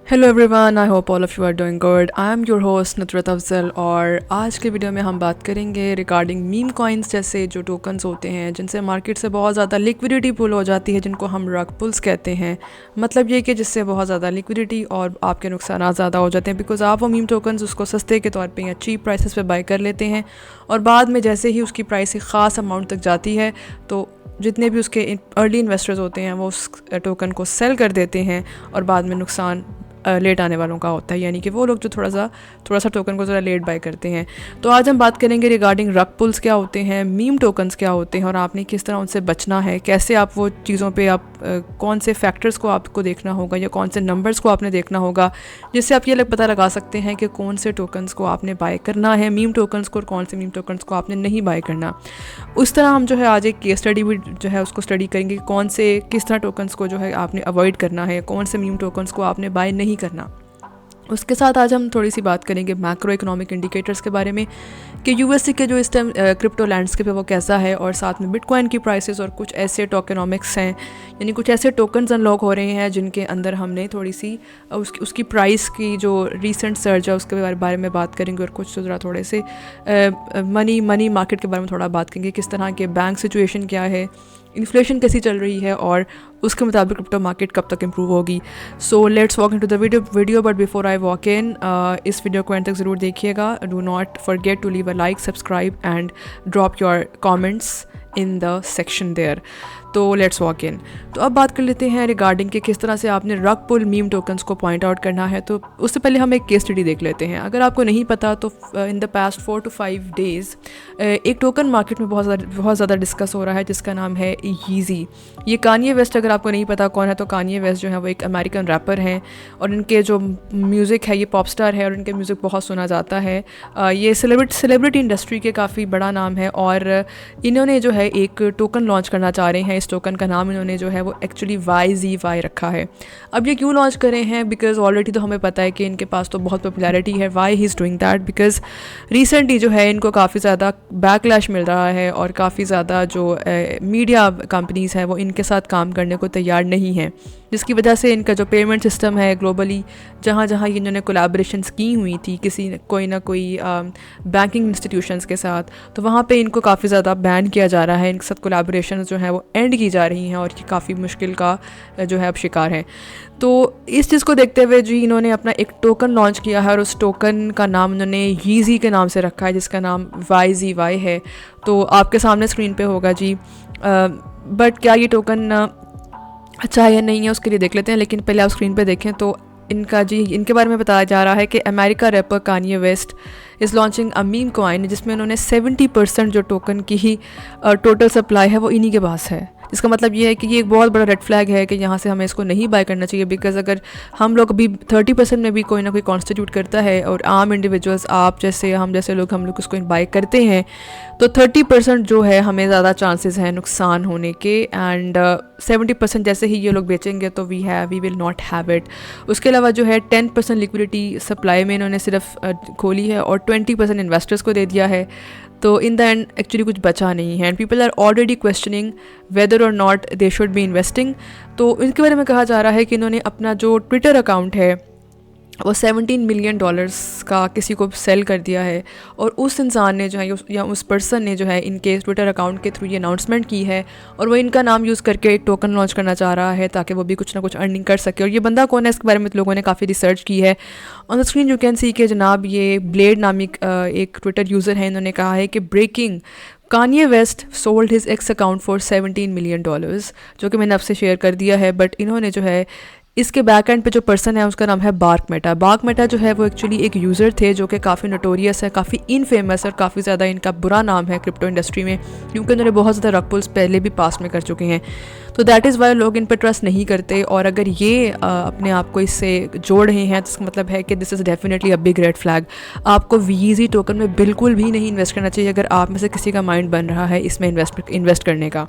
Hello everyone, I hope all of you are doing good. I am your host Nusrat Afzal और आज के video में हम बात करेंगे रिगार्डिंग मीम कॉइन्स जैसे जो टोकन्स होते हैं जिनसे मार्केट से बहुत ज़्यादा लिक्विडिटी पुल हो जाती है, जिनको हम रग पुल्स कहते हैं। मतलब ये कि जिससे बहुत ज़्यादा लिक्विडिटी और आपके नुकसान ज़्यादा हो जाते हैं, बिकॉज आप वो मीम टोकन्स उसको सस्ते के तौर पर या चीप प्राइसेस पे बाय कर लेते हैं और बाद में जैसे ही उसकी प्राइस एक ख़ास अमाउंट तक जाती है तो जितने भी उसके अर्ली इन्वेस्टर्स होते हैं वो उस टोकन को सेल कर देते हैं और बाद में नुकसान लेट आने वालों का होता है, यानी कि वो लोग जो थोड़ा सा टोकन को ज़रा लेट बाय करते हैं। तो आज हम बात करेंगे रिगार्डिंग रग पुल्स क्या होते हैं, मीम टोकन्स क्या होते हैं और आपने किस तरह उनसे बचना है, कैसे आप वो चीज़ों पे आप कौन से फैक्टर्स को आपको देखना होगा या कौन से नंबर्स को आपने देखना होगा जिससे आप ये पता लगा सकते हैं कि कौन से टोकन्स को आपने बाय करना है, मीम टोकन्स को, और कौन से मीम टोकन्स को आपने नहीं बाय करना। उस तरह हम जो है आज एक केस स्टडी भी जो है उसको स्टडी करेंगे, कौन से किस तरह टोकन्स को जो है आपने अवॉइड करना है, कौन से मीम टोकन्स को आपने बाय नहीं करना। उसके साथ आज हम थोड़ी सी बात करेंगे मैक्रो इकोनॉमिक इंडिकेटर्स के बारे में कि यूएसए के जो इस टाइम क्रिप्टो लैंडस्केप है वो कैसा है, और साथ में बिटकॉइन की प्राइसेस और कुछ ऐसे टोकेनॉमिक्स हैं, यानी कुछ ऐसे टोकन्स अनलॉक हो रहे हैं जिनके अंदर हमने थोड़ी सी उसकी प्राइस की जो रीसेंट सर्ज है उसके बारे में बात करेंगे, और कुछ ज़रा थोड़े से मनी मार्केट के बारे में थोड़ा बात करेंगे, किस तरह के बैंक सिचुएशन क्या है, इन्फ्लेशन कैसी चल रही है और उसके मुताबिक क्रिप्टो मार्केट कब तक इम्प्रूव होगी। So let's walk into the video but before I walk in, इस वीडियो को एंड तक ज़रूर देखिएगा। Do not forget to leave a like, subscribe and drop your comments in the section there. तो let's walk in. तो अब बात कर लेते हैं रिगार्डिंग कि किस तरह से आपने रग पुल मीम टोकन्स को पॉइंट आउट करना है। तो उससे पहले हम एक केस स्टडी देख लेते हैं। अगर आपको नहीं पता तो in the past 4 to 5 days एक टोकन मार्केट में बहुत ज़्यादा डिस्कस हो रहा है जिसका नाम है यीज़ी। ये कान्ये वेस्ट, अगर आपको नहीं पता कौन है तो कान्ये वेस्ट जो है वो एक अमेरिकन रैपर हैं और इनके जो म्यूज़िक है ये पॉप स्टार है और इनके म्यूज़िक बहुत सुना जाता है। ये सेलिब्रिटी इंडस्ट्री के काफ़ी बड़ा नाम है और इन्होंने जो है एक टोकन लॉन्च करना चाह रहे हैं। इस टोकन का नाम इन्होंने जो है वो एक्चुअली YZY रखा है। अब ये क्यों लॉन्च करें हैं, बिकॉज ऑलरेडी तो हमें पता है कि इनके पास तो बहुत पॉपुलैरिटी है। Why he is doing that, because recently जो है इनको काफ़ी ज़्यादा बैकलैश मिल रहा है और काफ़ी ज़्यादा जो मीडिया कंपनीज़ हैं वो इनके साथ काम करने को तैयार नहीं हैं, जिसकी वजह से इनका जो पेमेंट सिस्टम है ग्लोबली जहाँ जहाँ इन्होंने कोलैबोरेशंस की हुई थी कोई ना कोई बैंकिंग इंस्टीट्यूशंस के साथ, तो वहाँ पे इनको काफ़ी ज़्यादा बैन किया जा रहा है। इनके साथ कोलैबोरेशन जो है वो एंड की जा रही हैं और ये काफ़ी मुश्किल का जो है अब शिकार है। तो इस चीज़ को देखते हुए जी इन्होंने अपना एक टोकन लॉन्च किया है और उस टोकन का नाम इन्होंने यीज़ी के नाम से रखा है, जिसका नाम YZY है। तो आपके सामने स्क्रीन पे होगा जी। बट क्या ये टोकन अच्छा है या नहीं है उसके लिए देख लेते हैं, लेकिन पहले आप स्क्रीन पे देखें तो इनके बारे में बताया जा रहा है कि America rapper Kanye West is launching a meme coin, जिसमें उन्होंने 70% जो टोकन की ही टोटल सप्लाई है वो इन्हीं के पास है। इसका मतलब ये है कि ये एक बहुत बड़ा रेड फ्लैग है कि यहाँ से हमें इसको नहीं बाय करना चाहिए, बिकॉज अगर हम लोग अभी 30% में भी कोई ना कोई कॉन्स्टिट्यूट करता है और आम इंडिविजुअल्स आप जैसे हम लोग उसको बाय करते हैं तो 30% जो है हमें ज़्यादा चांसेस हैं नुकसान होने के, एंड 70% जैसे ही ये लोग बेचेंगे तो we will not have it. उसके अलावा जो है 10% लिक्विडिटी सप्लाई में इन्होंने सिर्फ खोली है और 20% इन्वेस्टर्स को दे दिया है। तो इन द एंड एक्चुअली कुछ बचा नहीं है and people are already questioning whether or not they should be investing. तो इनके बारे में कहा जा रहा है कि इन्होंने अपना जो ट्विटर अकाउंट है वो $17 मिलियन का किसी को सेल कर दिया है और उस इंसान ने जो है या उस पर्सन ने जो है इनके ट्विटर अकाउंट के थ्रू ये अनाउंसमेंट की है और वो इनका नाम यूज़ करके एक टोकन लॉन्च करना चाह रहा है ताकि वो भी कुछ ना कुछ अर्निंग कर सके। और ये बंदा कौन है इसके बारे में लोगों ने काफ़ी रिसर्च की है। On the screen you can see कि जनाब ये ब्लेड नामिक एक ट्विटर यूज़र है, इन्होंने कहा है कि breaking Kanye West sold his X account for $17 million, जो कि मैंने आपसे शेयर कर दिया है। बट इन्होंने जो है इसके बैक एंड पे जो पर्सन है उसका नाम है बार्क मेटा जो है वो एक्चुअली एक यूज़र थे जो कि काफ़ी नोटोरियस है, काफ़ी इनफेमस है और काफ़ी ज़्यादा इनका बुरा नाम है क्रिप्टो इंडस्ट्री में, क्योंकि उन्होंने बहुत ज़्यादा रग पुल्स पहले भी पास्ट में कर चुके हैं। तो दैट इज़ वाई लोग इन पर ट्रस्ट नहीं करते। और अगर ये अपने आप को इससे जोड़ रहे हैं तो इसका मतलब है कि this is definitely a big red flag. आपको YZY टोकन में बिल्कुल भी नहीं इन्वेस्ट करना चाहिए अगर आप में से किसी का माइंड बन रहा है इसमें इन्वेस्ट करने का।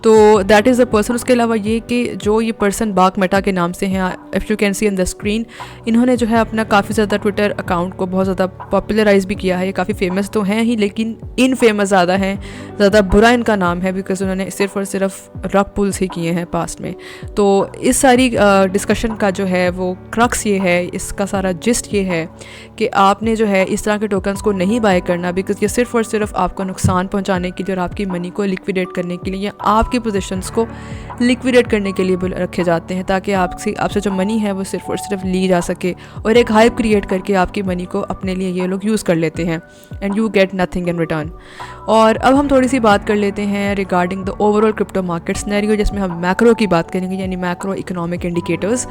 तो दैट इज़ द पर्सन। उसके अलावा ये कि जो ये पर्सन बाक मेटा के नाम से हैं, if you can see on the screen, इन्होंने जो है अपना काफ़ी ज़्यादा ट्विटर अकाउंट को बहुत ज़्यादा पॉपुलराइज़ भी किया है। ये काफ़ी फेमस तो हैं ही, लेकिन इन फेमस ज़्यादा हैं, ज़्यादा बुरा इनका नाम है, बिकॉज उन्होंने सिर्फ और सिर्फ रग पुल्स ही किए हैं पास्ट में। तो इस सारी डिस्कशन का जो है वो क्रक्स ये है, इसका सारा जिस्ट ये है कि आपने जो है इस तरह के टोकन्स को नहीं बाय करना, बिकॉज ये सिर्फ और सिर्फ आपको नुकसान पहुंचाने के लिए और आपकी मनी को लिक्विडेट करने के लिए या आपकी पोजीशंस को लिक्विडेट करने के लिए रखे जाते हैं, ताकि आपसे जो मनी है वो सिर्फ और सिर्फ ली जा सके और एक हाइप क्रिएट करके आपकी मनी को अपने लिए ये लोग यूज़ कर लेते हैं and you get nothing in return. और अब हम थोड़ी सी बात कर लेते हैं regarding the overall crypto market scenario, जिसमें हम मैक्रो की बात करेंगे, यानी मैक्रो इकोनॉमिक इंडिकेटर्स।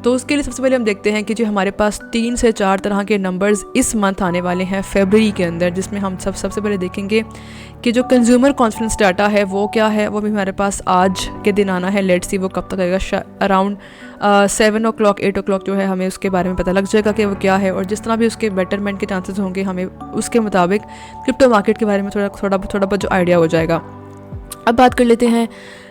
तो उसके लिए सबसे पहले हम देखते हैं कि जो हमारे पास 3 से 4 तरह के नंबर्स इस मंथ आने वाले हैं फरवरी के अंदर, जिसमें हम सबसे पहले देखेंगे कि जो कंज्यूमर कॉन्फिडेंस डाटा है वो क्या है। वो भी हमारे पास आज के दिन आना है, लेट्स सी वो कब तक आएगा, अराउंड 7 o'clock 8 o'clock जो है हमें उसके बारे में पता लग जाएगा कि वो क्या है, और जिस तरह भी उसके बेटरमेंट के चांसेस होंगे हमें उसके मुताबिक क्रिप्टो मार्केट के बारे में थोड़ा बहुत जो आइडिया हो जाएगा। अब बात कर लेते हैं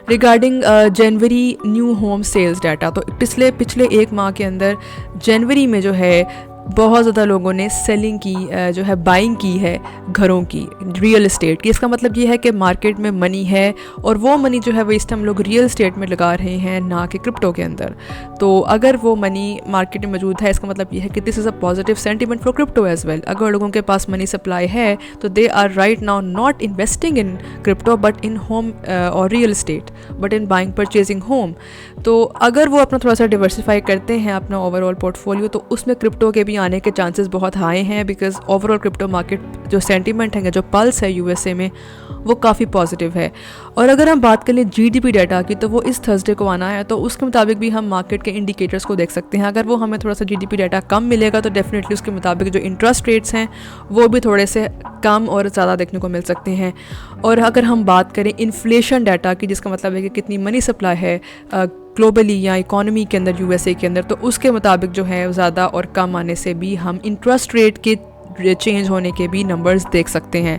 रिगार्डिंग जनवरी न्यू होम सेल्स डाटा। तो पिछले 1 माह के अंदर जनवरी में जो है बहुत ज़्यादा लोगों ने सेलिंग की, जो है बाइंग की है घरों की, रियल इस्टेट की। इसका मतलब ये है कि मार्केट में मनी है और वो मनी जो है वो इस टाइम लोग रियल इस्टेट में लगा रहे हैं, ना कि क्रिप्टो के अंदर। तो अगर वो मनी मार्केट में मौजूद है, इसका मतलब ये है कि this is a positive sentiment for crypto as well. अगर लोगों के पास मनी सप्लाई है तो they are right now not investing in crypto but in home और real estate, but in buying purchasing home. तो अगर वो अपना थोड़ा सा डिवर्सिफाई करते हैं अपना ओवरऑल पोर्टफोलियो, तो उसमें क्रिप्टो के भी आने के चांसेस बहुत हाई हैं, बिकॉज ओवरऑल क्रिप्टो मार्केट जो सेंटीमेंट है, जो पल्स है यूएसए में, वो काफ़ी पॉजिटिव है। और अगर हम बात करें जीडीपी डाटा की, तो वो इस थर्सडे को आना है, तो उसके मुताबिक भी हम मार्केट के इंडिकेटर्स को देख सकते हैं। अगर वो हमें थोड़ा सा जीडीपी डाटा कम मिलेगा तो डेफिनेटली उसके मुताबिक जो इंटरेस्ट रेट्स हैं वो भी थोड़े से कम और ज़्यादा देखने को मिल सकते हैं। और अगर हम बात करें इन्फ्लेशन डाटा की, जिसका मतलब है कि कितनी मनी सप्लाई है ग्लोबली या इकोनॉमी के अंदर, यूएसए के अंदर, तो उसके मुताबिक जो है ज़्यादा और कम आने से भी हम इंटरेस्ट रेट के चेंज होने के भी नंबर्स देख सकते हैं।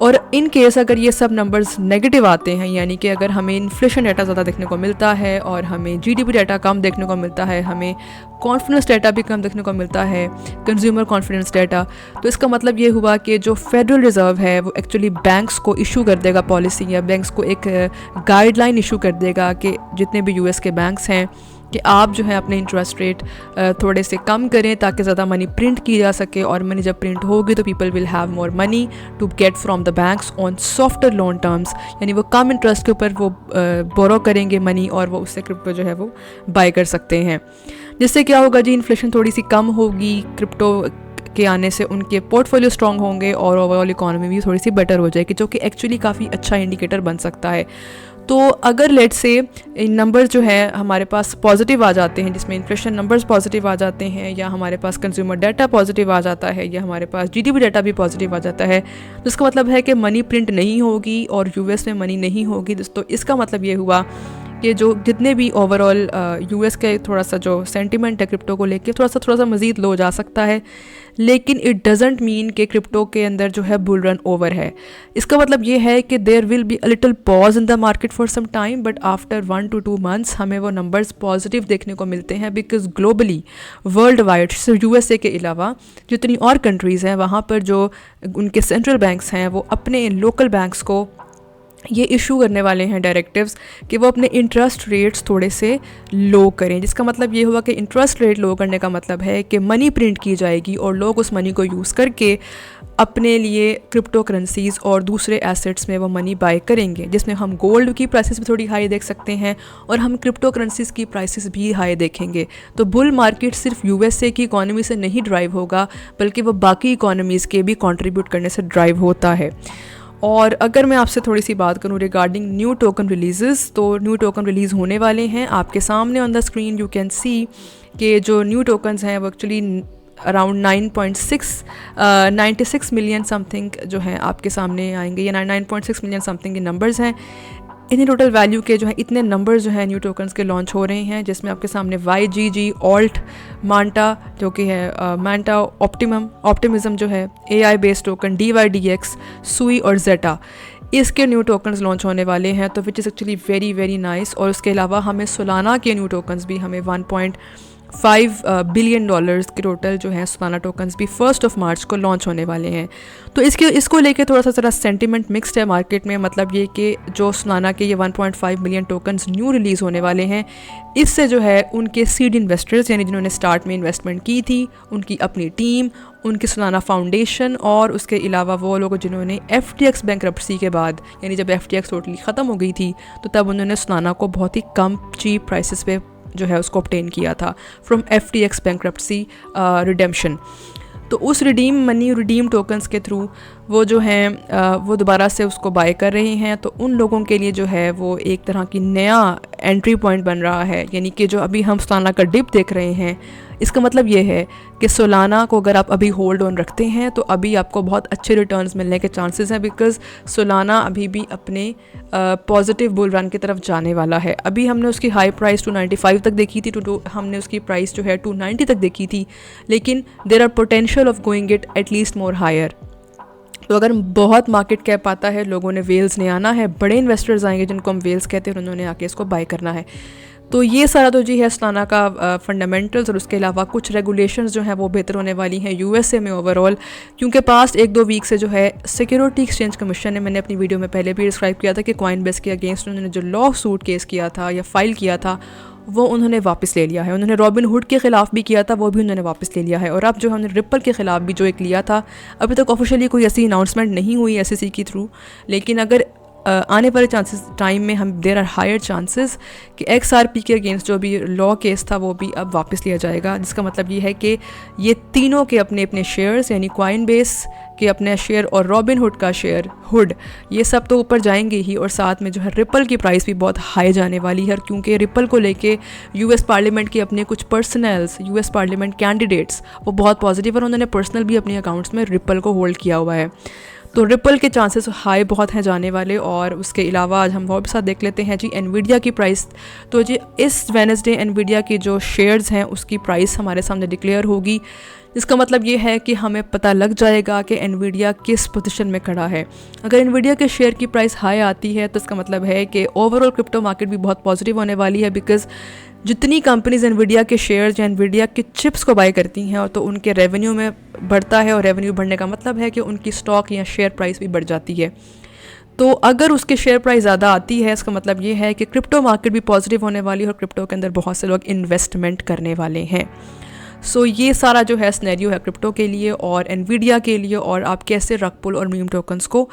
और इन केस अगर ये सब नंबर्स नेगेटिव आते हैं, यानी कि अगर हमें इन्फ्लेशन डाटा ज़्यादा देखने को मिलता है और हमें जीडीपी डाटा कम देखने को मिलता है, हमें कॉन्फिडेंस डाटा भी कम देखने को मिलता है, कंज्यूमर कॉन्फिडेंस डाटा, तो इसका मतलब ये हुआ कि जो फेडरल रिज़र्व है वो एक्चुअली बैंक्स को इशू कर देगा पॉलिसी, या बैंक्स को एक गाइडलाइन इशू कर देगा कि जितने भी यूएस के बैंक्स हैं कि आप जो है अपने इंटरेस्ट रेट थोड़े से कम करें ताकि ज़्यादा मनी प्रिंट की जा सके, और मनी जब प्रिंट होगी तो people will have more money to get from the banks on softer loan terms, यानी वो कम इंटरेस्ट के ऊपर वो बोरो करेंगे मनी और वो उससे क्रिप्टो जो है वो बाय कर सकते हैं। जिससे क्या होगा जी, इन्फ्लेशन थोड़ी सी कम होगी, क्रिप्टो के आने से उनके पोर्टफोलियो स्ट्रॉन्ग होंगे और ओवरऑल इकोनॉमी भी थोड़ी सी बेटर हो जाएगी, जो कि एक्चुअली काफ़ी अच्छा इंडिकेटर बन सकता है। तो अगर लेट से इन नंबर्स जो है हमारे पास पॉजिटिव आ जाते हैं, जिसमें इन्फ्लेशन नंबर्स पॉजिटिव आ जाते हैं, या हमारे पास कंज्यूमर डाटा पॉजिटिव आ जाता है, या हमारे पास जीडीपी डाटा भी पॉजिटिव आ जाता है, तो इसका मतलब है कि मनी प्रिंट नहीं होगी और यूएस में मनी नहीं होगी। तो इसका मतलब ये हुआ कि जो जितने भी ओवरऑल यूएस के थोड़ा सा जो सेंटिमेंट है क्रिप्टो को लेके थोड़ा सा मज़ीद लो जा सकता है, लेकिन इट डजेंट मीन कि क्रिप्टो के अंदर जो है बुल रन ओवर है। इसका मतलब ये है कि there will be a little pause in the market for some time, but after 1 to 2 months हमें वो नंबर्स पॉजिटिव देखने को मिलते हैं, बिकॉज ग्लोबली वर्ल्ड वाइड सिर्फ यूएसए के अलावा जितनी और कंट्रीज़ हैं वहाँ पर जो उनके सेंट्रल बैंक्स हैं वो अपने लोकल बैंक्स को ये इशू करने वाले हैं डायरेक्टिव्स कि वो अपने इंटरेस्ट रेट्स थोड़े से लो करें। जिसका मतलब ये हुआ कि इंटरेस्ट रेट लो करने का मतलब है कि मनी प्रिंट की जाएगी और लोग उस मनी को यूज़ करके अपने लिए क्रिप्टो करेंसीज़ और दूसरे एसेट्स में वो मनी बाय करेंगे, जिसमें हम गोल्ड की प्राइसेस भी थोड़ी हाई देख सकते हैं और हम क्रिप्टो करेंसीज़ की प्राइसेस भी हाई देखेंगे। तो बुल मार्केट सिर्फ यूएसए की इकोनॉमी से नहीं ड्राइव होगा, बल्कि वो बाकी इकोनॉमीज़ के भी कंट्रीब्यूट करने से ड्राइव होता है। और अगर मैं आपसे थोड़ी सी बात करूं रिगार्डिंग न्यू टोकन रिलीज़, तो न्यू टोकन रिलीज़ होने वाले हैं आपके सामने on the screen. You can see कि जो न्यू टोकन्स हैं वो एक्चुअली अराउंड 96 मिलियन समथिंग जो है आपके सामने आएंगे, या 9.6 मिलियन समथिंग के नंबर्स हैं। इन्हीं टोटल वैल्यू के जो है इतने नंबर्स जो है न्यू टोकन्स के लॉन्च हो रहे हैं, जिसमें आपके सामने YGG, ऑल्ट, मांटा जो कि है मांटा ऑप्टिमिज्म जो है AI बेस्ड टोकन, DYDX, सुई और जेटा, इसके न्यू टोकन्स लॉन्च होने वाले हैं, तो which is actually very very nice. और उसके अलावा हमें सोलाना के न्यू टोकन्स भी हमें 1.5 बिलियन डॉलर्स के टोटल जो है सोलाना टोकन्स भी 1 मार्च को लॉन्च होने वाले हैं। तो इसको लेके थोड़ा सा ज़रा सेंटिमेंट मिक्स्ड है मार्केट में। मतलब ये कि जो सोलाना के ये 1.5 मिलियन टोकन्स न्यू रिलीज़ होने वाले हैं, इससे जो है उनके सीड इन्वेस्टर्स यानी जिन्होंने स्टार्ट में इन्वेस्टमेंट की थी, उनकी अपनी टीम, उनकी सोलाना फाउंडेशन और उसके अलावा वो लोग जिन्होंने FTX बैंकरप्सी के बाद यानी जब FTX टोटली ख़त्म हो गई थी तो तब उन्होंने सोलाना को बहुत ही कम चीप प्राइसेस पे जो है उसको ऑब्टेन किया था फ्रॉम FTX बैंकरप्सी रिडेम्पशन। तो उस रिडीम टोकन्स के थ्रू वो जो हैं वो दोबारा से उसको बाय कर रहे हैं। तो उन लोगों के लिए जो है वो एक तरह की नया एंट्री पॉइंट बन रहा है। यानी कि जो अभी हम सोलाना का डिप देख रहे हैं, इसका मतलब ये है कि सोलाना को अगर आप अभी होल्ड ऑन रखते हैं तो अभी आपको बहुत अच्छे रिटर्न्स मिलने के चांसेस हैं, बिकॉज़ सोलाना अभी भी अपने पॉजिटिव बुल रन की तरफ जाने वाला है। अभी हमने उसकी हाई प्राइस 295 तक देखी थी, हमने उसकी प्राइस जो है 290 तक देखी थी, लेकिन there are potential of going it at least more higher. तो अगर बहुत मार्केट कैप आता है, लोगों ने वेल्स ने आना है, बड़े इन्वेस्टर्स आएंगे जिनको हम वेल्स कहते हैं, और उन्होंने आके इसको बाय करना है। तो ये सारा तो जी है सोलाना का फंडामेंटल्स। और उसके अलावा कुछ रेगुलेशंस जो हैं वो बेहतर होने वाली हैं USA में ओवरऑल, क्योंकि पास्ट 1-2 वीक से जो है सिक्योरिटी एक्सचेंज कमीशन ने, मैंने अपनी वीडियो में पहले भी डिस्क्राइब किया था कि कॉइनबेस के अगेंस्ट उन्होंने जो लॉ सूट केस किया था या फाइल किया था वो उन्होंने वापस ले लिया है। उन्होंने रॉबिनहुड के ख़िलाफ़ भी किया था, वो भी उन्होंने वापस ले लिया है। और अब जो हमने रिपल के ख़िलाफ़ भी जो एक लिया था, अभी तक ऑफिशियली कोई ऐसी अनाउंसमेंट नहीं हुई SEC के थ्रू, लेकिन अगर आने वाले चांसेस टाइम में हम देयर आर हायर चांसेस कि XRP के अगेंस्ट जो भी लॉ केस था वो भी अब वापस लिया जाएगा। जिसका मतलब ये है कि ये तीनों के अपने अपने शेयर्स यानी कॉइनबेस के अपने शेयर और रॉबिनहुड का शेयर ये सब तो ऊपर जाएंगे ही, और साथ में जो है रिपल की प्राइस भी बहुत हाई जाने वाली है, क्योंकि रिपल को लेके US पार्लियामेंट के अपने कुछ पर्सनल्स, US पार्लियामेंट कैंडिडेट्स वो बहुत पॉजिटिव और उन्होंने पर्सनल भी अपने अकाउंट्स में रिपल को होल्ड किया हुआ है। तो रिपल के चांसेस हाई बहुत हैं जाने वाले। और उसके अलावा आज हम वो भी साथ देख लेते हैं जी एनवीडिया की प्राइस। तो जी इस वेडनेसडे एनवीडिया की जो शेयर्स हैं उसकी प्राइस हमारे सामने डिक्लेयर होगी। इसका मतलब ये है कि हमें पता लग जाएगा कि एनवीडिया किस पोजीशन में खड़ा है। अगर एनवीडिया के शेयर की प्राइस हाई आती है तो इसका मतलब है कि ओवरऑल क्रिप्टो मार्केट भी बहुत पॉजिटिव होने वाली है, बिकॉज जितनी कंपनीज एनवीडिया के शेयर्स या एनवीडिया के चिप्स को बाय करती हैं तो उनके रेवेन्यू में बढ़ता है, और रेवेन्यू बढ़ने का मतलब है कि उनकी स्टॉक या शेयर प्राइस भी बढ़ जाती है। तो अगर उसके शेयर प्राइस ज़्यादा आती है, इसका मतलब ये है कि क्रिप्टो मार्केट भी पॉजिटिव होने वाली है और क्रिप्टो के अंदर बहुत से लोग इन्वेस्टमेंट करने वाले हैं। सो ये सारा जो है सिनेरियो है क्रिप्टो के लिए और एनवीडिया के लिए, और आप कैसे रग पुल और मीम टोकन्स को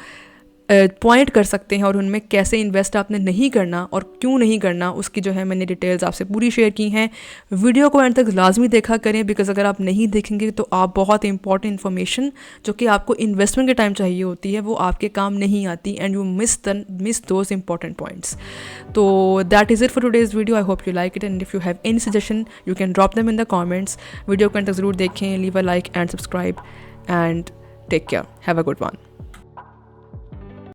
पॉइंट कर सकते हैं और उनमें कैसे इन्वेस्ट आपने नहीं करना और क्यों नहीं करना, उसकी जो है मैंने डिटेल्स आपसे पूरी शेयर की हैं। वीडियो को एंड तक लाजमी देखा करें, बिकॉज अगर आप नहीं देखेंगे तो आप बहुत इंपॉर्टेंट इन्फॉर्मेशन जो कि आपको इन्वेस्टमेंट के टाइम चाहिए होती है वो आपके काम नहीं आती, and you miss those important points. तो that is it for today's video. I hope you like it, and if you have any suggestion you can drop them in the comments. Video को end तक ज़रूर देखें, leave a like and subscribe, and take care, have a good one.